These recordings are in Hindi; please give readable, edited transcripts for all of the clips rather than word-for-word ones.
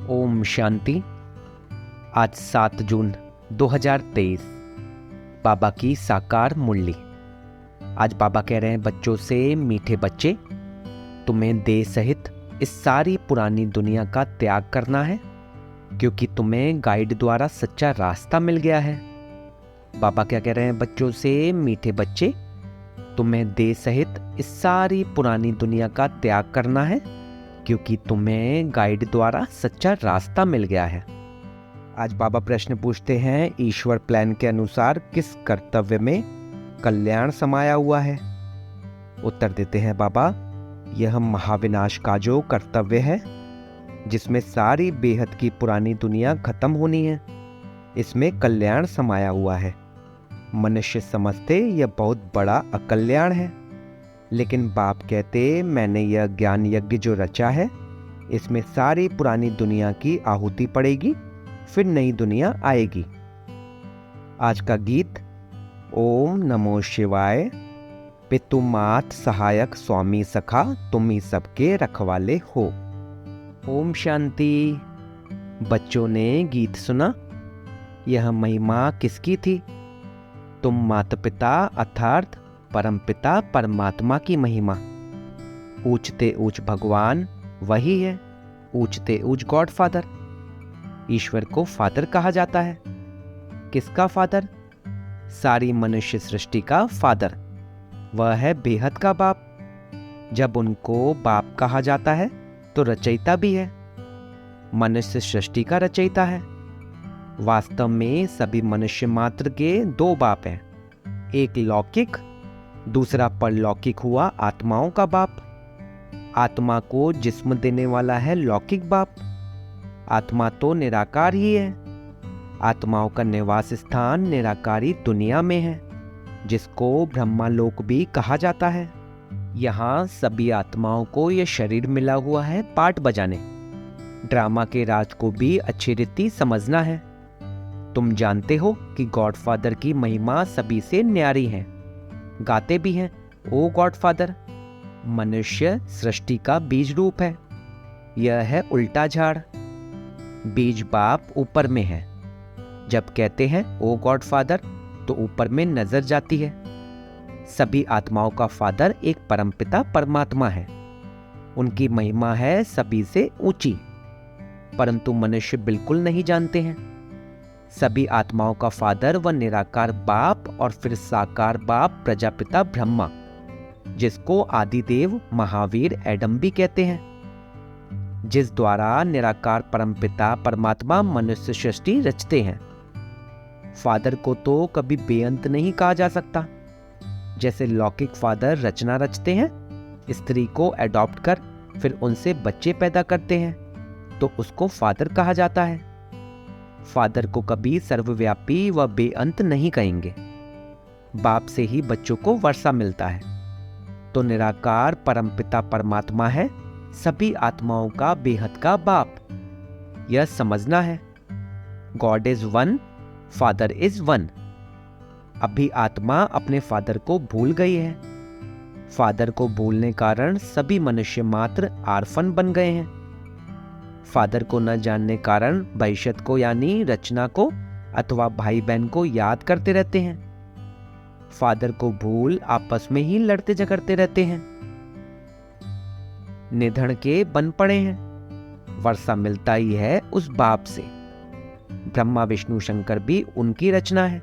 ओम शांति। आज 7 जून 2023 बाबा की साकार मुरली। आज बाबा कह रहे हैं बच्चों से, मीठे बच्चे, तुम्हें देह सहित इस सारी पुरानी दुनिया का त्याग करना है, क्योंकि तुम्हें गाइड द्वारा सच्चा रास्ता मिल गया है। बाबा क्या कह रहे हैं बच्चों से, मीठे बच्चे, तुम्हें देह सहित इस सारी पुरानी दुनिया का त्याग करना है, क्योंकि तुम्हें गाइड द्वारा सच्चा रास्ता मिल गया है। आज बाबा प्रश्न पूछते हैं, ईश्वर प्लान के अनुसार किस कर्तव्य में कल्याण समाया हुआ है? उत्तर देते हैं बाबा, यह महाविनाश का जो कर्तव्य है, जिसमें सारी बेहद की पुरानी दुनिया खत्म होनी है, इसमें कल्याण समाया हुआ है। मनुष्य समझते यह बहुत बड़ा अकल्याण है, लेकिन बाप कहते, मैंने यह ज्ञान यज्ञ जो रचा है, इसमें सारी पुरानी दुनिया की आहुति पड़ेगी, फिर नई दुनिया आएगी। आज का गीत, ओम नमो शिवाय। पितु मात सहायक स्वामी सखा, तुम ही सबके रखवाले हो। ओम शांति। बच्चों ने गीत सुना। यह महिमा किसकी थी? तुम माता पिता अर्थात परमपिता परमात्मा की महिमा। ऊंचते ऊंच भगवान वही है, ऊंचते ऊंच गॉड फादर। ईश्वर को फादर कहा जाता है। किसका फादर? सारी मनुष्य सृष्टि का फादर। वह है बेहद का बाप। जब उनको बाप कहा जाता है तो रचयिता भी है, मनुष्य सृष्टि का रचयिता है। वास्तव में सभी मनुष्य मात्र के दो बाप हैं, एक लौकिक, दूसरा परलौकिक हुआ आत्माओं का बाप। आत्मा को जिस्म देने वाला है लौकिक बाप। आत्मा तो निराकार ही है। आत्माओं का निवास स्थान निराकारी दुनिया में है, जिसको ब्रह्मालोक भी कहा जाता है। यहाँ सभी आत्माओं को यह शरीर मिला हुआ है पाठ बजाने। ड्रामा के राज को भी अच्छी रीति समझना है। तुम जानते हो कि गॉड फादर की महिमा सभी से न्यारी है। गाते भी हैं, ओ गॉड फादर। मनुष्य सृष्टि का बीज रूप है। यह है उल्टा झाड़। बीज बाप ऊपर में है। जब कहते हैं ओ गॉड फादर, तो ऊपर में नजर जाती है। सभी आत्माओं का फादर एक परमपिता परमात्मा है। उनकी महिमा है सभी से ऊंची, परंतु मनुष्य बिल्कुल नहीं जानते हैं। सभी आत्माओं का फादर व निराकार बाप और फिर साकार बाप प्रजापिता ब्रह्मा, जिसको आदिदेव महावीर एडम भी कहते हैं, जिस द्वारा निराकार परमपिता परमात्मा मनुष्य सृष्टि रचते हैं। फादर को तो कभी बेअंत नहीं कहा जा सकता। जैसे लौकिक फादर रचना रचते हैं, स्त्री को एडॉप्ट कर फिर उनसे बच्चे पैदा करते हैं, तो उसको फादर कहा जाता है। फादर को कभी सर्वव्यापी व बेअंत नहीं कहेंगे। बाप से ही बच्चों को वर्षा मिलता है, तो निराकार परमपिता परमात्मा है सभी आत्माओं का बेहद का बाप। यह समझना है, God is one, father is one. अभी आत्मा अपने फादर को भूल गई है। फादर को भूलने कारण सभी मनुष्य मात्र आर्फन बन गए हैं। फादर को न जानने कारण भविष्य को यानी रचना को अथवा भाई बहन को याद करते रहते हैं। फादर को भूल आपस में ही लड़ते झगड़ते रहते हैं। निधन के बन पड़े हैं। वर्षा मिलता ही है उस बाप से। ब्रह्मा विष्णु शंकर भी उनकी रचना है।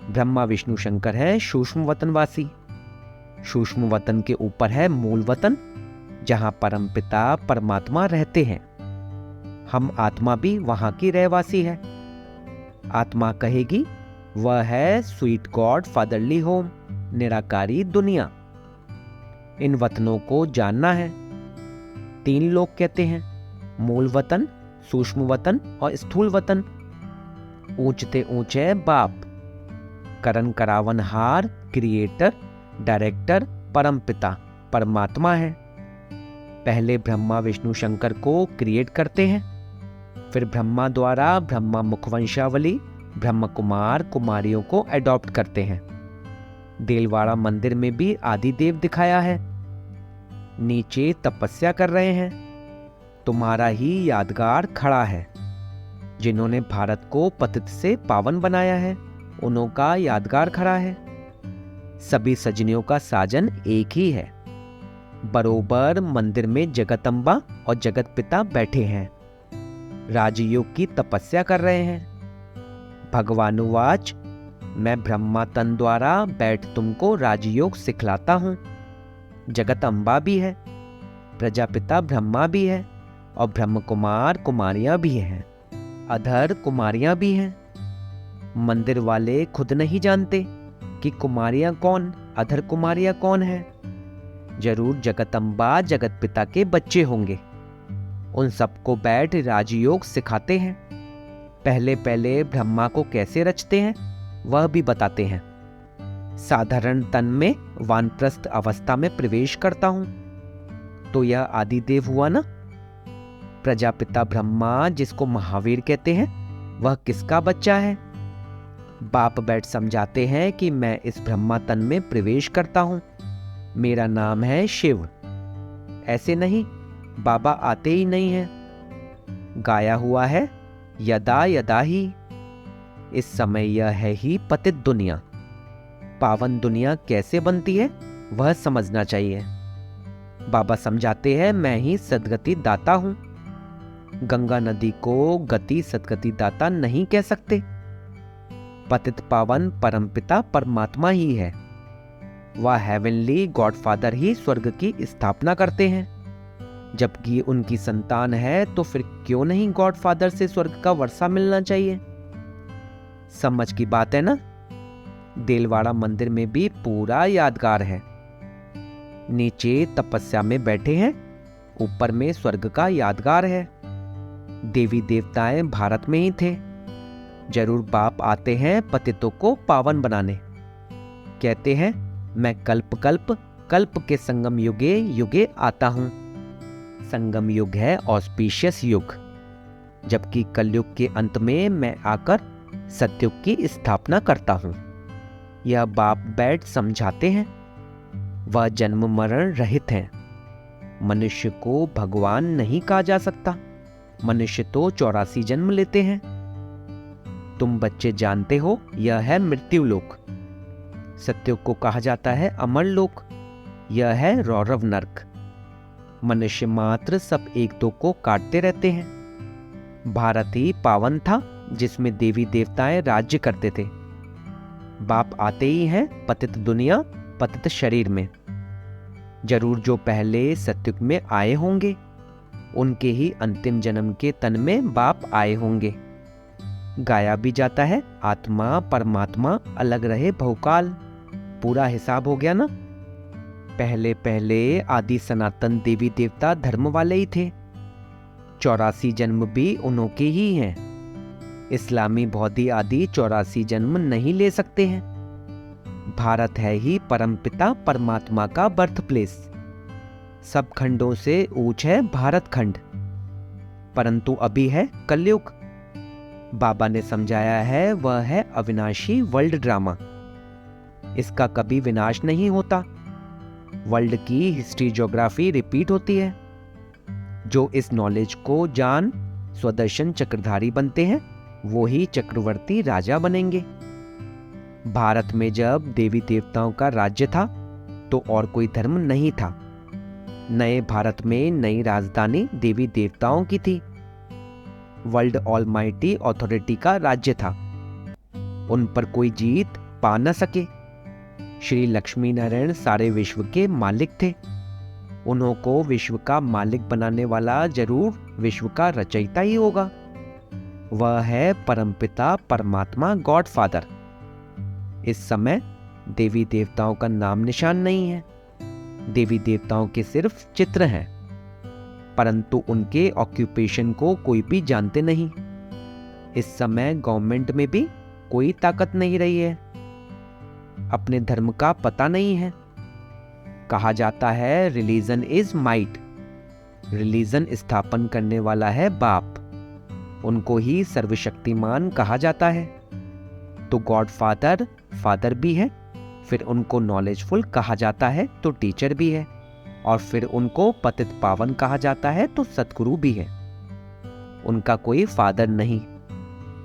ब्रह्मा विष्णु शंकर है सूक्ष्म वतनवासी। सूक्ष्म वतन के ऊपर है मूल वतन, जहां परमपिता परमात्मा रहते हैं। हम आत्मा भी वहां की रहवासी है। आत्मा कहेगी, वह है स्वीट गॉड फादरली होम, निराकारी दुनिया। इन वतनों को जानना है। 3 लोग कहते हैं, मूल वतन, सूक्ष्म वतन और स्थूल वतन। ऊंचते ऊंचे बाप, करन करावनहार, क्रिएटर, डायरेक्टर, परमपिता परमात्मा है। पहले ब्रह्मा विष्णु शंकर को क्रिएट करते हैं, फिर ब्रह्मा द्वारा ब्रह्मा मुखवंशावली ब्रह्म कुमार कुमारियों को एडॉप्ट करते हैं। देलवाड़ा मंदिर में भी आदिदेव दिखाया है। नीचे तपस्या कर रहे हैं, तुम्हारा ही यादगार खड़ा है। जिन्होंने भारत को पतित से पावन बनाया है, उन्हों का यादगार खड़ा है। सभी सजनियों का साजन एक ही है। बरोबर मंदिर में जगत अम्बा और जगत पिता बैठे हैं, राजयोग की तपस्या कर रहे हैं। भगवानुवाच, मैं ब्रह्मा तन द्वारा बैठ तुमको राजयोग सिखलाता हूं। जगत अम्बा भी है, प्रजापिता ब्रह्मा भी है और ब्रह्म कुमार कुमारियां भी हैं, अधर कुमारियां भी हैं। मंदिर वाले खुद नहीं जानते कि कुमारियां कौन, अधर कुमारियां कौन है। जरूर जगत अम्बा जगत पिता के बच्चे होंगे। उन सबको बैठ राजयोग सिखाते हैं। पहले पहले ब्रह्मा को कैसे रचते हैं वह भी बताते हैं। साधारण तन में वानप्रस्थ अवस्था में प्रवेश करता हूं तो यह आदिदेव हुआ ना। प्रजापिता ब्रह्मा जिसको महावीर कहते हैं, वह किसका बच्चा है? बाप बैठ समझाते हैं कि मैं इस ब्रह्मा तन में प्रवेश करता हूं, मेरा नाम है शिव। ऐसे नहीं, बाबा आते ही नहीं है। गाया हुआ है यदा यदा ही। इस समय यह है ही पतित दुनिया। पावन दुनिया कैसे बनती है वह समझना चाहिए। बाबा समझाते हैं मैं ही सदगति दाता हूं। गंगा नदी को गति सदगति दाता नहीं कह सकते। पतित पावन परमपिता परमात्मा ही है। वह हेवनली गॉडफादर ही स्वर्ग की स्थापना करते हैं। जबकि उनकी संतान है तो फिर क्यों नहीं गॉडफादर से स्वर्ग का वर्षा मिलना चाहिए? समझ की बात है ना। देलवाड़ा मंदिर में भी पूरा यादगार है। नीचे तपस्या में बैठे हैं, ऊपर में स्वर्ग का यादगार है। देवी देवताएं भारत में ही थे। जरूर बाप आते हैं पतितों को पावन बनाने। कहते हैं मैं कल्प कल्प कल्प के संगम युगे युगे आता हूं। संगम युग है ऑस्पिशियस युग, जबकि कलयुग के अंत में मैं आकर सतयुग की स्थापना करता हूं। यह बाप बैठ समझाते हैं। वह जन्म मरण रहित हैं। मनुष्य को भगवान नहीं कहा जा सकता। मनुष्य तो 84 जन्म लेते हैं। तुम बच्चे जानते हो यह है मृत्यु लोक। सतयुग को कहा जाता है अमर लोक। यह है रौरव नर्क। मनुष्य मात्र सब एक दो को काटते रहते हैं। भारत ही पावन था जिसमें देवी देवताएं राज्य करते थे। बाप आते ही हैं पतित दुनिया पतित शरीर में। जरूर जो पहले सतयुग में आए होंगे उनके ही अंतिम जन्म के तन में बाप आए होंगे। गाया भी जाता है आत्मा परमात्मा अलग रहे बहुकाल। पूरा हिसाब हो गया ना। पहले पहले आदि सनातन देवी देवता धर्म वाले ही थे। 84 जन्म भी उन्हों के ही हैं। इस्लामी बौद्धि आदि 84 जन्म नहीं ले सकते हैं। भारत है ही परमपिता परमात्मा का बर्थ प्लेस। सब खंडों से ऊंच है भारत खंड, परंतु अभी है कलयुग। बाबा ने समझाया है वह है अविनाशी वर्ल्ड ड्रामा। इसका कभी विनाश नहीं होता। वर्ल्ड की हिस्ट्री ज्योग्राफी रिपीट होती है। जो इस नॉलेज को जान स्वदर्शन चक्रधारी बनते हैं वो ही चक्रवर्ती राजा बनेंगे। भारत में जब देवी देवताओं का राज्य था तो और कोई धर्म नहीं था। नए भारत में नई राजधानी देवी देवताओं की थी। वर्ल्ड ऑलमाइटी अथॉरिटी का राज्य था। उन पर कोई जीत पा न सके। श्री लक्ष्मी नारायण सारे विश्व के मालिक थे। उन्हों को विश्व का मालिक बनाने वाला जरूर विश्व का रचयिता ही होगा। वह है परमपिता परमात्मा गॉड फादर। इस समय देवी देवताओं का नाम निशान नहीं है। देवी देवताओं के सिर्फ चित्र हैं, परंतु उनके ऑक्यूपेशन को कोई भी जानते नहीं। इस समय गवर्नमेंट में भी कोई ताकत नहीं रही है। अपने धर्म का पता नहीं है। कहा जाता है रिलीजन इज माइट। रिलीजन स्थापन करने वाला है बाप। उनको ही सर्वशक्तिमान कहा जाता है। तो गॉड फादर फादर भी है, फिर उनको नॉलेजफुल कहा जाता है तो टीचर भी है, और फिर उनको पतित पावन कहा जाता है तो सतगुरु भी है। उनका कोई फादर नहीं,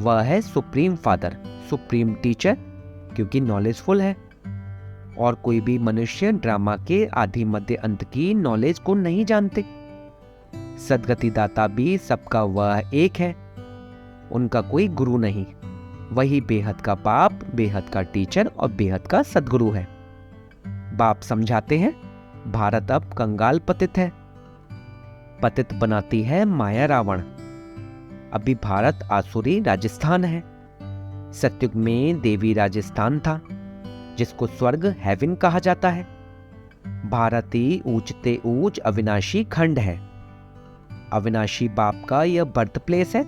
वह है सुप्रीम फादर, सुप्रीम टीचर, क्योंकि नॉलेजफुल है। और कोई भी मनुष्य ड्रामा के आदि मध्य अंत की नॉलेज को नहीं जानते। सदगति दाता भी सबका वह एक है, उनका कोई गुरु नहीं। वही बेहद का बाप, बेहद का टीचर और बेहद का सदगुरु है। बाप समझाते हैं भारत अब कंगाल पतित है, पतित बनाती है माया रावण। अभी भारत आसुरी राजस्थान है। सतयुग में देवी राजस्थान था, जिसको स्वर्ग हेवन कहा जाता है। भारत ही ऊंचते ऊंच अविनाशी खंड है। अविनाशी बाप का यह बर्थ प्लेस है।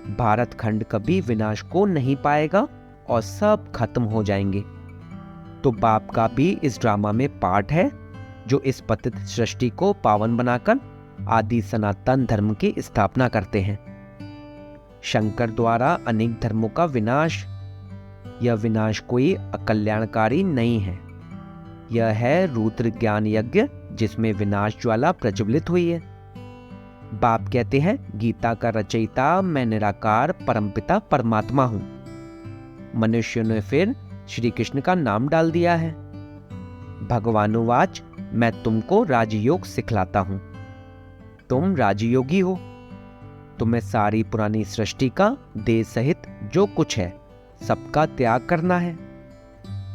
भारत खंड कभी विनाश को नहीं पाएगा और सब खत्म हो जाएंगे। तो बाप का भी इस ड्रामा में पार्ट है, जो इस पतित सृष्टि को पावन बनाकर आदि सनातन धर्म की स्थापना करते हैं। शंकर द्वारा अनेक धर्मों का विनाश, यह विनाश कोई अकल्याणकारी नहीं है। यह है रुद्र ज्ञान यज्ञ, जिसमें विनाश ज्वाला प्रज्वलित हुई है। बाप कहते हैं गीता का रचयिता मैं निराकार परमपिता परमात्मा हूं। मनुष्य ने फिर श्री कृष्ण का नाम डाल दिया है। भगवानुवाच मैं तुमको राजयोग सिखलाता हूं। तुम राजयोगी हो। तुम्हें सारी पुरानी सृष्टि का देह सहित जो कुछ है सबका त्याग करना है।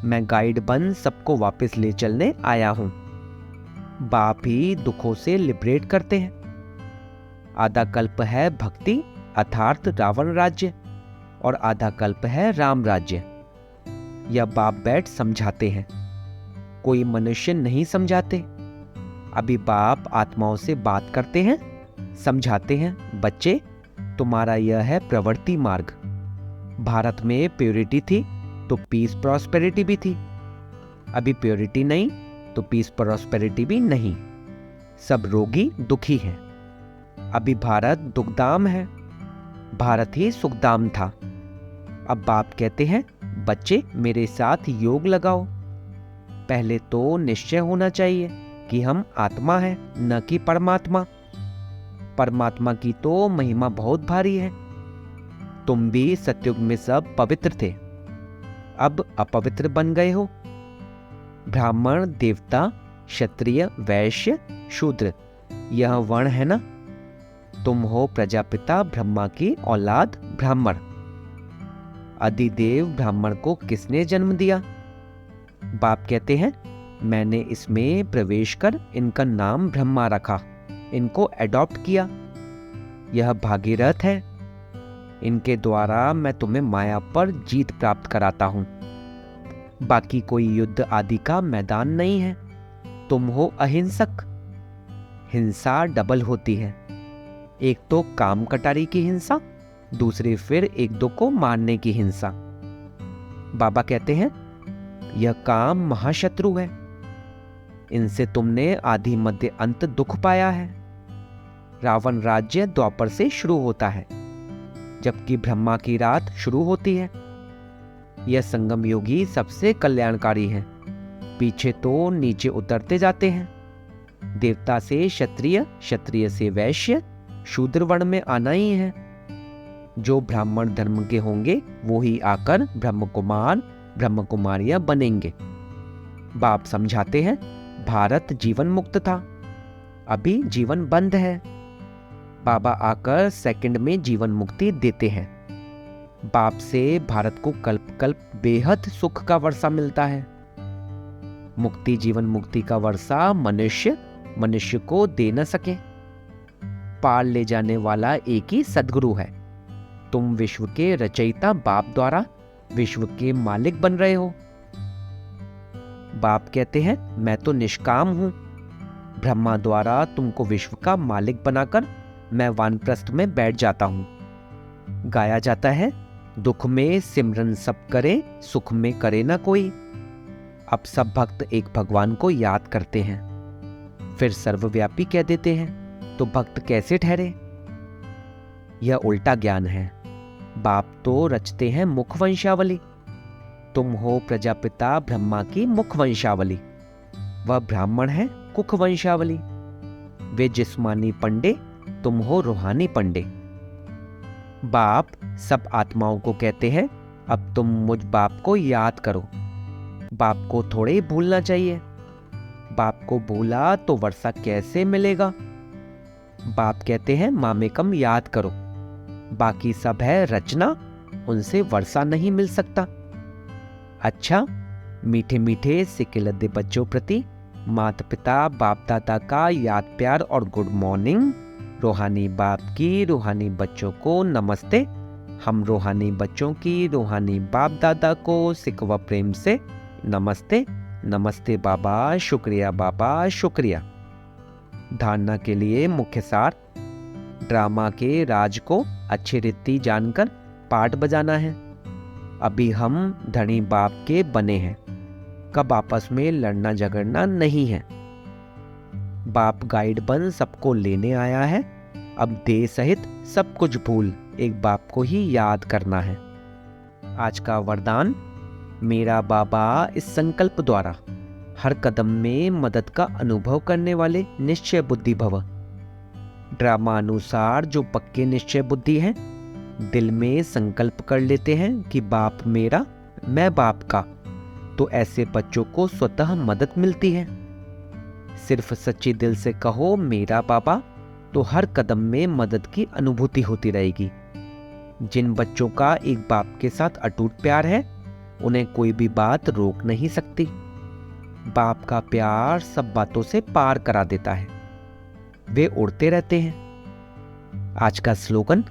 मैं गाइड बन सबको वापस ले चलने आया हूं। बाप ही दुखों से लिबरेट करते हैं। आधा कल्प है भक्ति अर्थात रावण राज्य, और आधा कल्प है राम राज्य। यह बाप बैठ समझाते हैं, कोई मनुष्य नहीं समझाते। अभी बाप आत्माओं से बात करते हैं, समझाते हैं बच्चे तुम्हारा यह है प्रवृत्ति मार्ग। भारत में प्योरिटी थी तो पीस प्रॉस्पेरिटी भी थी। अभी प्योरिटी नहीं तो पीस प्रॉस्पेरिटी भी नहीं। सब रोगी दुखी हैं। अभी भारत दुखदाम है, भारत ही सुखदाम था। अब बाप कहते हैं बच्चे मेरे साथ योग लगाओ। पहले तो निश्चय होना चाहिए कि हम आत्मा हैं न कि परमात्मा। परमात्मा की तो महिमा बहुत भारी है। तुम भी सतयुग में सब पवित्र थे, अब अपवित्र बन गए हो। ब्राह्मण, देवता, क्षत्रिय, वैश्य, शूद्र, यह वर्ण है ना। तुम हो प्रजापिता ब्रह्मा की औलाद ब्राह्मण। अधिदेव ब्राह्मण को किसने जन्म दिया? बाप कहते हैं मैंने इसमें प्रवेश कर इनका नाम ब्रह्मा रखा, इनको एडॉप्ट किया। यह भागीरथ है। इनके द्वारा मैं तुम्हें माया पर जीत प्राप्त कराता हूं। बाकी कोई युद्ध आदि का मैदान नहीं है। तुम हो अहिंसक। हिंसा डबल होती है, एक तो काम कटारी की हिंसा, दूसरी फिर एक दो को मारने की हिंसा। बाबा कहते हैं यह काम महाशत्रु है। इनसे तुमने आदि मध्य अंत दुख पाया है। रावण राज्य द्वापर से शुरू होता है, जबकि ब्रह्मा की रात शुरू होती है। यह संगम योगी सबसे कल्याणकारी है। पीछे तो नीचे उतरते जाते हैं। देवता से क्षत्रिय, क्षत्रिय से वैश्य, शूद्र वर्ण में आना ही है। जो ब्राह्मण धर्म के होंगे वो ही आकर ब्रह्म कुमार, ब्रह्म कुमारियां बनेंगे। बाप समझाते हैं भारत जीवन मुक्त था, अभी जीवन बंद है। बाबा आकर सेकंड में जीवन मुक्ति देते हैं। बाप से भारत को कल्प कल्प बेहद सुख का वर्षा मिलता है। मुक्ति जीवन मुक्ति का वर्षा मनुष्य को दे न सके। पार ले जाने वाला एक ही सद्गुरु है। तुम विश्व के रचयिता बाप द्वारा विश्व के मालिक बन रहे हो। बाप कहते हैं मैं तो निष्काम हूं। ब्रह्मा द्वारा तुमको विश्व का मालिक बनाकर मैं वानप्रस्थ में बैठ जाता हूं। गाया जाता है दुख में सिमरन सब करे, सुख में करे ना कोई। अब सब भक्त एक भगवान को याद करते हैं, फिर सर्वव्यापी कह देते हैं, तो भक्त कैसे ठहरे? यह उल्टा ज्ञान है। बाप तो रचते हैं मुख वंशावली। तुम हो प्रजापिता ब्रह्मा की मुख वंशावली। वह ब्राह्मण है, कुख वंशावली। वे जिस्मानी पंडे, तुम हो रूहानी पंडे। बाप सब आत्माओं को कहते हैं, अब तुम मुझ बाप को याद करो। बाप को थोड़े भूलना चाहिए। बाप को भूला तो वर्षा कैसे मिलेगा। बाप कहते हैं मामेकम याद करो, बाकी सब है रचना, उनसे वर्षा नहीं मिल सकता। अच्छा, मीठे मीठे सिकिलद्दे बच्चों प्रति माता पिता बाप दादा का याद प्यार और गुड मॉर्निंग। रूहानी बाप की रूहानी बच्चों को नमस्ते। हम रूहानी बच्चों की रूहानी बाप दादा को सिकवा प्रेम से नमस्ते। नमस्ते बाबा, शुक्रिया बाबा, शुक्रिया। धारणा के लिए मुख्य सार, ड्रामा के राज को अच्छी रीति जानकर पाठ बजाना है। अभी हम धनी बाप के बने हैं, कब आपस में लड़ना झगड़ना नहीं है। बाप गाइड बन सबको लेने आया है, अब देह सहित सब कुछ भूल एक बाप को ही याद करना है। आज का वरदान, मेरा बाबा इस संकल्प द्वारा हर कदम में मदद का अनुभव करने वाले निश्चय बुद्धि भव। ड्रामा अनुसार जो पक्के निश्चय बुद्धि हैं, दिल में संकल्प कर लेते हैं कि बाप मेरा, मैं बाप का, तो ऐसे बच्चों को स्वतः मदद मिलती है। सिर्फ सच्चे दिल से कहो मेरा बाबा, तो हर कदम में मदद की अनुभूति होती रहेगी। जिन बच्चों का एक बाप के साथ अटूट प्यार है, उन्हें कोई भी बात रोक नहीं सकती। बाप का प्यार सब बातों से पार करा देता है, वे उड़ते रहते हैं। आज का स्लोगन,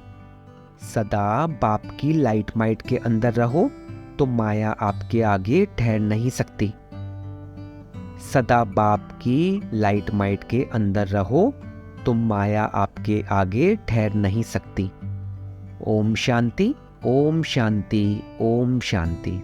सदा बाप की लाइट माइट के अंदर रहो तो माया आपके आगे ठहर नहीं सकती। सदा बाप की लाइट माइट के अंदर रहो तो माया आपके आगे ठहर नहीं सकती। ओम शांति, ओम शांति, ओम शांति।